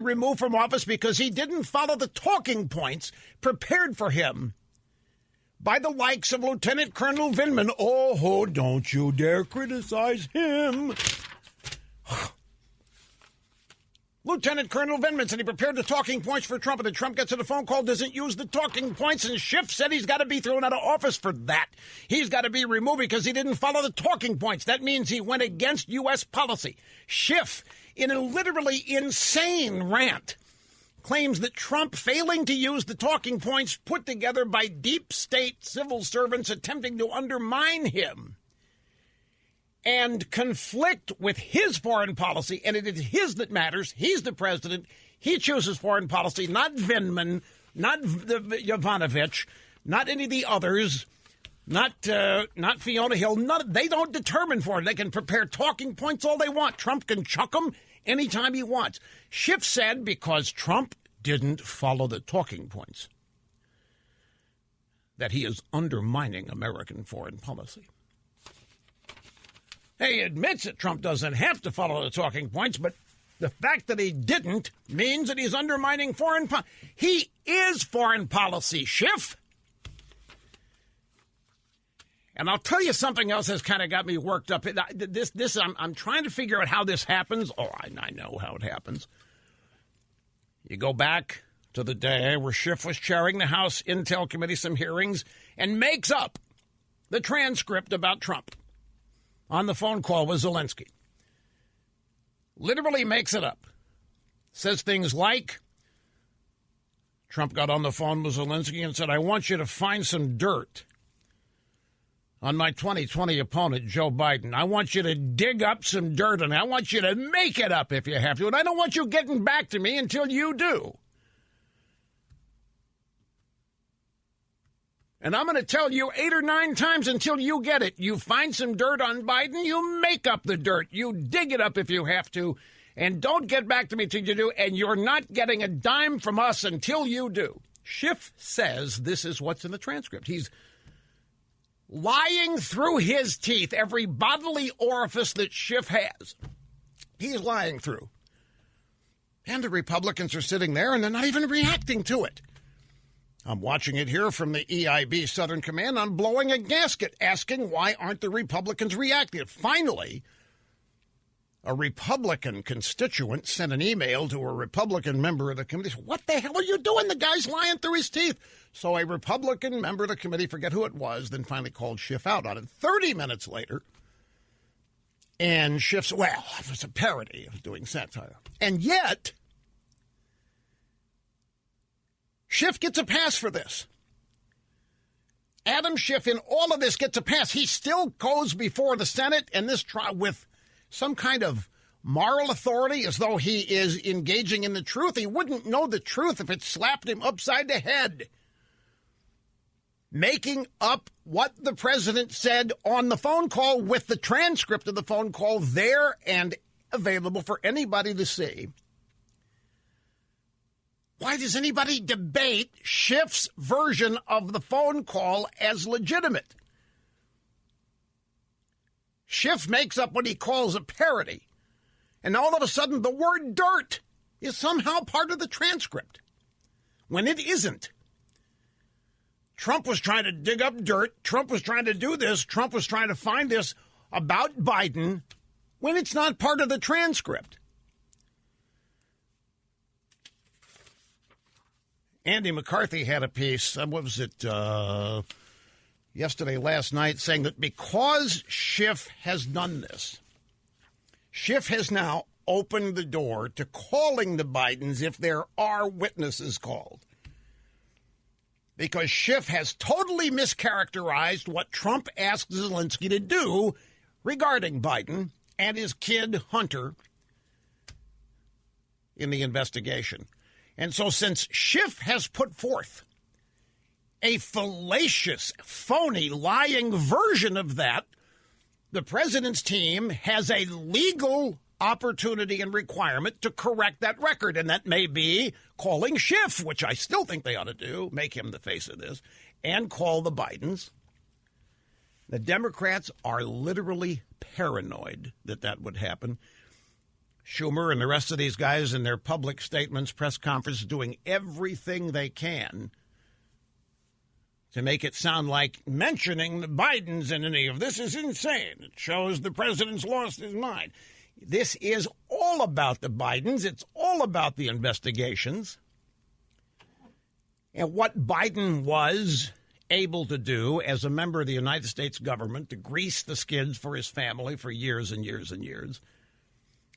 removed from office because he didn't follow the talking points prepared for him by the likes of Lieutenant Colonel Vindman. Oh, don't you dare criticize him. Lieutenant Colonel Vindman said he prepared the talking points for Trump, and then Trump gets on a phone call, doesn't use the talking points, and Schiff said he's got to be thrown out of office for that. He's got to be removed because he didn't follow the talking points. That means he went against U.S. policy. Schiff, in a literally insane rant, claims that Trump failing to use the talking points put together by deep state civil servants attempting to undermine him and conflict with his foreign policy, and it is his that matters. He's the president. He chooses foreign policy, not Vindman, not Yovanovitch, not any of the others, not Fiona Hill. They don't determine for it. They can prepare talking points all they want. Trump can chuck them anytime he wants. Schiff said because Trump didn't follow the talking points that he is undermining American foreign policy. He admits that Trump doesn't have to follow the talking points, but the fact that he didn't means that he's undermining foreign policy. He is foreign policy, Schiff. And I'll tell you something else that's kind of got me worked up. I'm trying to figure out how this happens. Oh, I know how it happens. You go back to the day where Schiff was chairing the House Intel Committee, some hearings, and makes up the transcript about Trump on the phone call with Zelensky. Literally makes it up. Says things like, Trump got on the phone with Zelensky and said, I want you to find some dirt on my 2020 opponent, Joe Biden. I want you to dig up some dirt, and I want you to make it up if you have to. And I don't want you getting back to me until you do. And I'm going to tell you 8 or 9 times until you get it. You find some dirt on Biden, you make up the dirt. You dig it up if you have to. And don't get back to me till you do. And you're not getting a dime from us until you do. Schiff says this is what's in the transcript. He's lying through his teeth, every bodily orifice that Schiff has. He's lying through. And the Republicans are sitting there, and they're not even reacting to it. I'm watching it here from the EIB Southern Command. I'm blowing a gasket, asking why aren't the Republicans reacting? Finally, a Republican constituent sent an email to a Republican member of the committee. What the hell are you doing? The guy's lying through his teeth. So a Republican member of the committee, forget who it was, then finally called Schiff out on it. 30 minutes later, and Schiff's, well, it was a parody of doing satire. And yet, Schiff gets a pass for this. Adam Schiff, in all of this, gets a pass. He still goes before the Senate and this trial with some kind of moral authority, as though he is engaging in the truth. He wouldn't know the truth if it slapped him upside the head. Making up what the president said on the phone call with the transcript of the phone call there and available for anybody to see. Why does anybody debate Schiff's version of the phone call as legitimate? Schiff makes up what he calls a parody. And all of a sudden, the word dirt is somehow part of the transcript, when it isn't. Trump was trying to dig up dirt. Trump was trying to do this. Trump was trying to find this about Biden when it's not part of the transcript. Andy McCarthy had a piece, what was it, yesterday, last night, saying that because Schiff has done this, Schiff has now opened the door to calling the Bidens if there are witnesses called. Because Schiff has totally mischaracterized what Trump asked Zelensky to do regarding Biden and his kid, Hunter, in the investigation. And so since Schiff has put forth a fallacious, phony, lying version of that, the president's team has a legal opportunity and requirement to correct that record. And that may be calling Schiff, which I still think they ought to do, make him the face of this, and call the Bidens. The Democrats are literally paranoid that that would happen. Schumer and the rest of these guys in their public statements, press conferences, doing everything they can to make it sound like mentioning the Bidens in any of this is insane. It shows the president's lost his mind. This is all about the Bidens. It's all about the investigations. And what Biden was able to do as a member of the United States government to grease the skids for his family for years and years and years.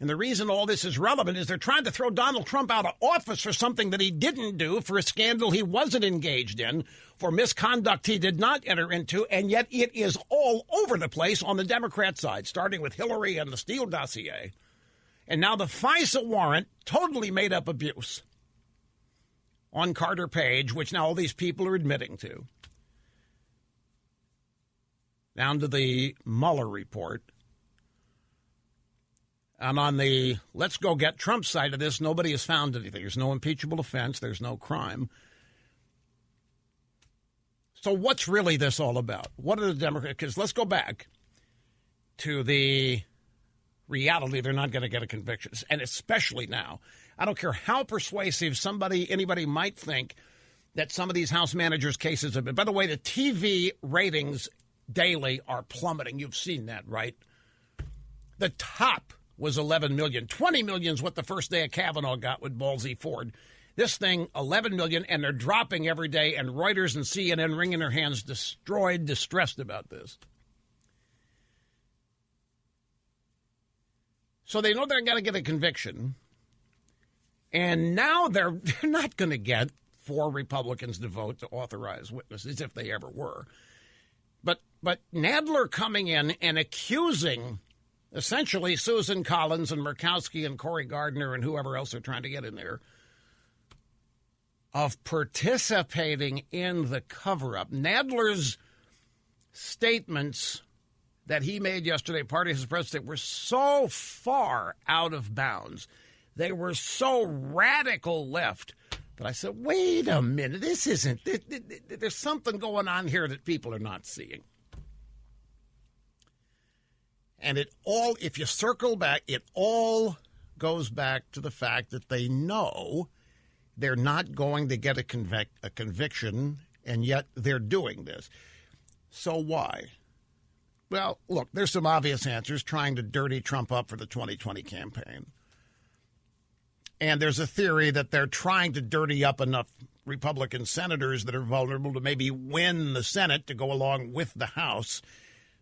And the reason all this is relevant is they're trying to throw Donald Trump out of office for something that he didn't do, for a scandal he wasn't engaged in, for misconduct he did not enter into, and yet it is all over the place on the Democrat side, starting with Hillary and the Steele dossier. And now the FISA warrant, totally made up abuse on Carter Page, which now all these people are admitting to. Down to the Mueller report. And on the let's go get Trump side of this, nobody has found anything. There's no impeachable offense. There's no crime. So what's really this all about? What are the Democrats? Because let's go back to the reality. They're not going to get a conviction. And especially now. I don't care how persuasive anybody might think that some of these House managers' cases have been. By the way, the TV ratings daily are plummeting. You've seen that, right? The top was 11 million. 20 million is what the first day of Kavanaugh got with Ballsy Ford. This thing, 11 million, and they're dropping every day, and Reuters and CNN wringing their hands, distressed about this. So they know they're going to get a conviction, and now they're not going to get 4 Republicans to vote to authorize witnesses, if they ever were. But Nadler coming in and accusing essentially Susan Collins and Murkowski and Cory Gardner and whoever else they're trying to get in there of participating in the cover-up. Nadler's statements that he made yesterday, part of his press statement, were so far out of bounds. They were so radical left that I said, wait a minute, this isn't, there's something going on here that people are not seeing. And it all, if you circle back, it all goes back to the fact that they know they're not going to get a conviction, and yet they're doing this. So why? Well, look, there's some obvious answers, trying to dirty Trump up for the 2020 campaign. And there's a theory that they're trying to dirty up enough Republican senators that are vulnerable to maybe win the Senate to go along with the House,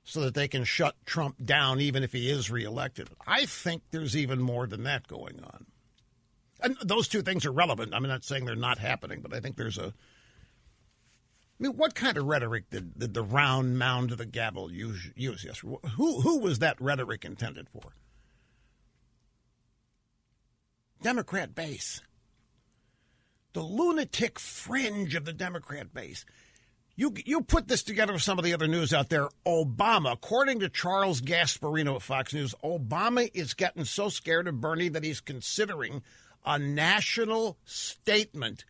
so that they can shut Trump down even if he is reelected. I think there's even more than that going on. And those two things are relevant. I'm not saying they're not happening, but I think there's I mean, what kind of rhetoric did the round mound of the gavel use yesterday? Who was that rhetoric intended for? Democrat base. The lunatic fringe of the Democrat base. You put this together with some of the other news out there. Obama, according to Charles Gasparino at Fox News, Obama is getting so scared of Bernie that he's considering a national statement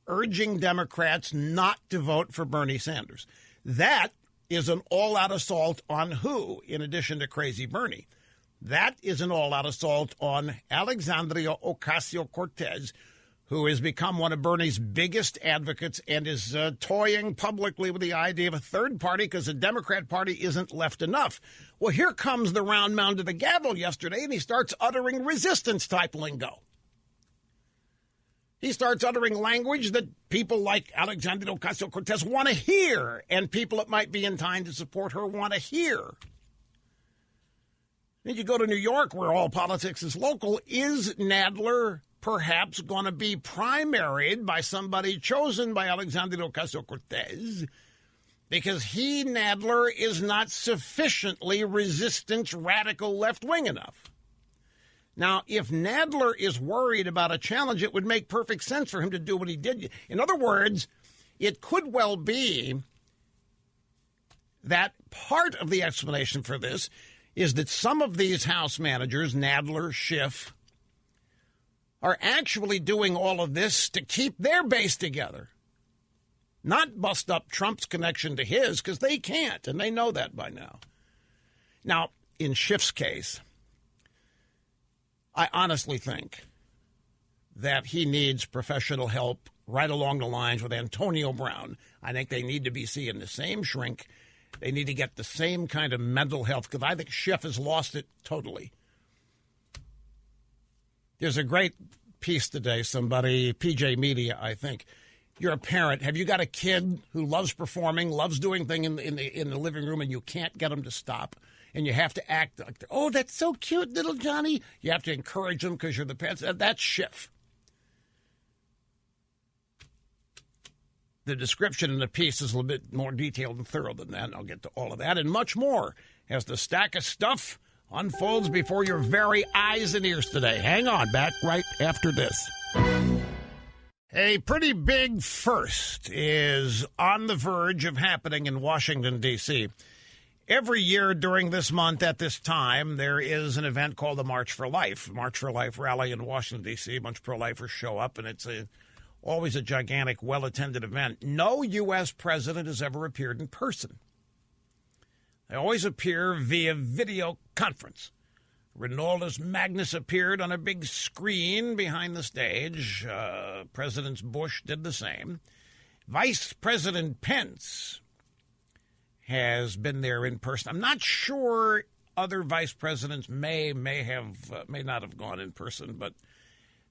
urging Democrats not to vote for Bernie Sanders. That is an all-out assault on who, in addition to crazy Bernie? That is an all-out assault on Alexandria Ocasio-Cortez, who has become one of Bernie's biggest advocates and is toying publicly with the idea of a third party because the Democrat Party isn't left enough. Well, here comes the round mound of the gavel yesterday, and he starts uttering resistance-type lingo. He starts uttering language that people like Alexandria Ocasio-Cortez want to hear, and people that might be inclined to support her want to hear. Then you go to New York, where all politics is local. Is Nadler perhaps going to be primaried by somebody chosen by Alexandria Ocasio-Cortez because he, Nadler, is not sufficiently resistance radical left-wing enough? Now, if Nadler is worried about a challenge, it would make perfect sense for him to do what he did. In other words, it could well be that part of the explanation for this is that some of these House managers, Nadler, Schiff, are actually doing all of this to keep their base together, not bust up Trump's connection to his, because they can't, and they know that by now. Now, in Schiff's case, I honestly think that he needs professional help right along the lines with Antonio Brown. I think they need to be seeing the same shrink. They need to get the same kind of mental health, because I think Schiff has lost it totally. There's a great piece today, somebody, PJ Media, I think. You're a parent. Have you got a kid who loves performing, loves doing things in the living room, and you can't get them to stop? And you have to act like, oh, that's so cute, little Johnny. You have to encourage them because you're the parents. That's Schiff. The description in the piece is a little bit more detailed and thorough than that, and I'll get to all of that and much more as the stack of stuff unfolds before your very eyes and ears today. Hang on, back right after this. A pretty big first is on the verge of happening in Washington, D.C. Every year during this month at this time, there is an event called the March for Life. March for Life rally in Washington, D.C. A bunch of pro-lifers show up, and it's always a gigantic, well-attended event. No U.S. president has ever appeared in person. They always appear via video conference. Ronaldus Magnus appeared on a big screen behind the stage. President Bush did the same. Vice President Pence has been there in person. I'm not sure other vice presidents may not have gone in person, but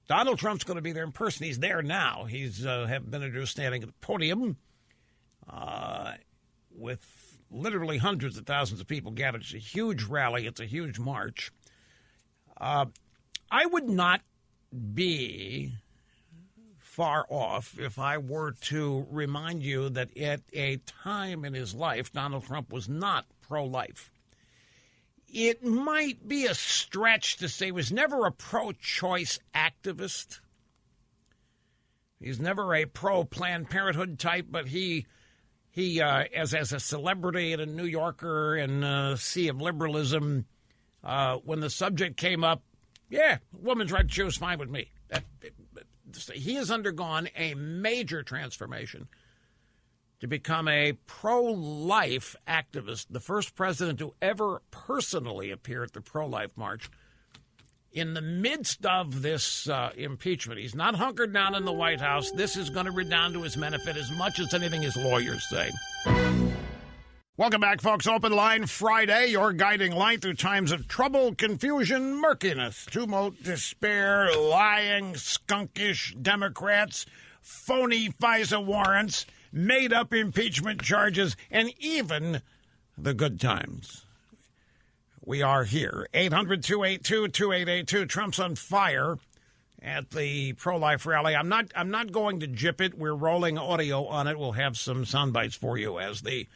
Donald Trump's going to be there in person. He's there now. He's have been standing at the podium with literally hundreds of thousands of people gathered. It's a huge rally. It's a huge march. I would not be far off if I were to remind you that at a time in his life, Donald Trump was not pro-life. It might be a stretch to say he was never a pro-choice activist. He's never a pro-Planned Parenthood type, but he as a celebrity and a New Yorker and a sea of liberalism, when the subject came up, yeah, woman's right to choose, fine with me. He has undergone a major transformation to become a pro-life activist, the first president to ever personally appear at the pro-life march. In the midst of this impeachment, he's not hunkered down in the White House. This is going to redound to his benefit as much as anything his lawyers say. Welcome back, folks. Open Line Friday, your guiding light through times of trouble, confusion, murkiness, tumult, despair, lying, skunkish Democrats, phony FISA warrants, made-up impeachment charges, and even the good times. We are here. 800-282-2882. Trump's on fire at the pro-life rally. I'm not going to jip it. We're rolling audio on it. We'll have some sound bites for you as the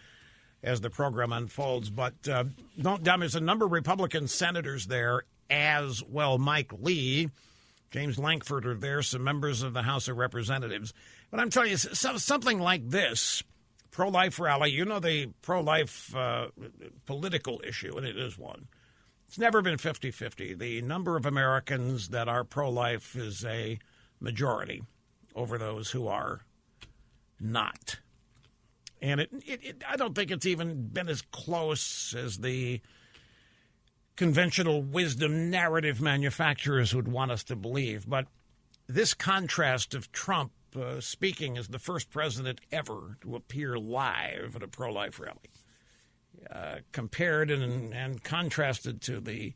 program unfolds. But don't doubt me, there's a number of Republican senators there as well. Mike Lee, James Lankford are there, some members of the House of Representatives. But I'm telling you, something like this, pro-life rally, you know, the pro-life political issue, and it is one. It's never been 50-50. The number of Americans that are pro-life is a majority over those who are not. And I don't think it's even been as close as the conventional wisdom narrative manufacturers would want us to believe. But this contrast of Trump speaking as the first president ever to appear live at a pro-life rally, compared and contrasted to this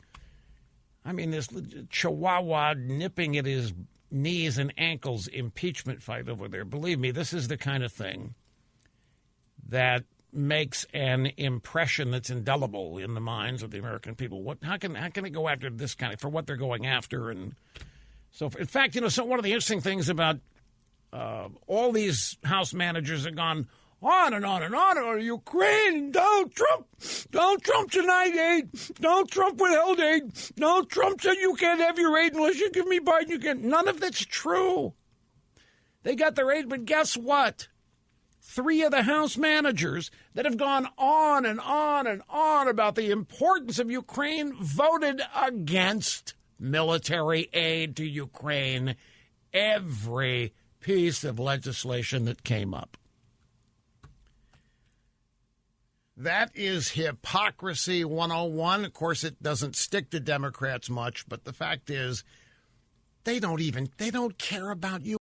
Chihuahua nipping at his knees and ankles impeachment fight over there. Believe me, this is the kind of thing that makes an impression that's indelible in the minds of the American people. How can it go after this kind of, for what they're going after? And so, in fact, one of the interesting things about all these House managers have gone on and on and on. Ukraine, Donald Trump denied aid. Donald Trump withheld aid. Donald Trump said you can't have your aid unless you give me Biden. You can't. None of that's true. They got their aid, but guess what? 3 of the House managers that have gone on and on and on about the importance of Ukraine voted against military aid to Ukraine every piece of legislation that came up. That is hypocrisy 101. Of course, it doesn't stick to Democrats much, but the fact is they don't care about you.